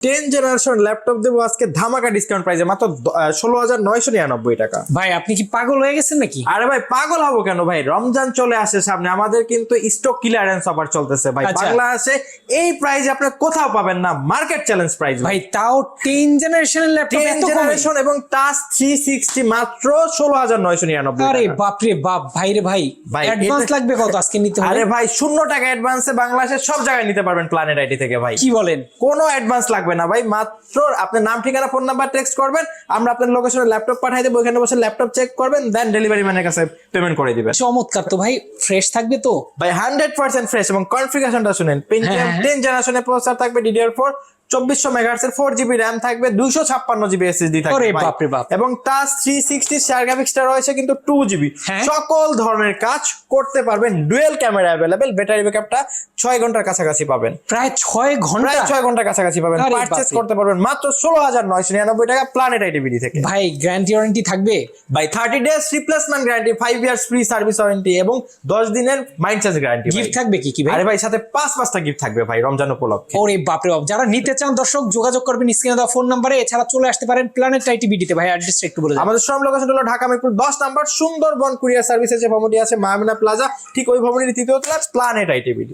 10 generation laptop দেবো আজকে ধামাকা ডিসকাউন্ট প্রাইসে মাত্র 16,999 টাকা। ভাই আপনি কি পাগল হয়ে গেছেন নাকি? আরে ভাই পাগল হবো কেন ভাই, রমজান চলে আসে সামনে, আমাদের কিন্তু স্টক ক্লিয়ারেন্স অফার চলতেছে ভাই। আচ্ছা। বাংলাদেশে এই প্রাইসে আপনি কোথাও পাবেন না, মার্কেট চ্যালেঞ্জ প্রাইস ভাই তাও 10 জেনারেশনের ল্যাপটপ 10 এত কমে? জেনারেশন এবং টাচ 360 মাত্র 16,999 আরে টাকা। বাপ রে বাপ, ভাই রে ভাই, ভাই, অ্যাডভান্স এটা- লাগবে কত আজকে নিতে হবে? আরে ভাই 0 টাকা অ্যাডভান্সে বাংলাদেশের সব জায়গায় নিতে পারবেন প্ল্যানেট আইটি থেকে ভাই। কি বলেন? কোনো অ্যাডভান্স লাগবে না ভাই, মাত্র আপনার নাম ঠিকানা ফোন নাম্বার টেক্সট করবেন, আমরা আপনার লোকেশনে ল্যাপটপ পাঠিয়ে দেবো, ওখানে বসে ল্যাপটপ চেক করবেন, দেন ডেলিভারি ম্যানের কাছে পেমেন্ট করে দিবেন। চমৎকার তো ভাই, ফ্রেশ থাকবে তো? ভাই 100% ফ্রেশ এবং কনফিগারেশনটা শুনেন, পেন্টিয়াম হ্যাঁ। 10 জেনারেশনের প্রসেসর থাকবে DDR4, 2400 মেগাহার্টজের 4GB RAM থাকবে, 256GB SSD থাকবে ওরে ভাই। বাপ রে বাপ। এবং টাচ 360 শেয়ার গ্রাফিক্সটা রয়েছে কিন্তু 2GB। হ্যাঁ। সকল ধরনের কাজ করতে পারবেন, ডুয়েল ক্যামেরা अवेलेबल, ব্যাটারি ব্যাকআপটা 6 ঘন্টার কাছাকাছি পাবেন, প্রায় 6 ঘন্টা? প্রায় 6 ঘন্টার কাছাকাছি পাবেন। আরে পারচেজ বাপরে। করতে পারবেন মাত্র 16,999 টাকা প্ল্যানেট আইটিবিডি থেকে। ভাই গ্যারান্টি ওয়ারেন্টি থাকবে? ভাই 30 days replacement guarantee, 5 years free service warranty এবং 10 দিনের মাইন্ড চেঞ্জ গ্যারান্টি। গিফট থাকবে কি কি ভাই? আরে ভাই সাথে 5টা গিফট থাকবে ভাই রমজান উপলক্ষে। ওরে বাপ রে বাপ, যারা নিতে চান দর্শক যোগাযোগ করবেন স্ক্রিনে দেওয়া ফোন নাম্বারে, এছাড়া চলে আসতে পারেন প্ল্যানেট আইটিবিডিতে। ভাই অ্যাড্রেসটা একটু বলে দেন। আমাদের শোরুম লোকেশন হলো ঢাকা মিরপুর 10 নাম্বার সুন্দরবন কুরিয়ার সার্ভিসের যে ভবনটি আছে মায়ামিনা প্লাজা, ঠিক ওই ভবনের তৃতীয় তলায় প্ল্যানেট আইটিবিডি।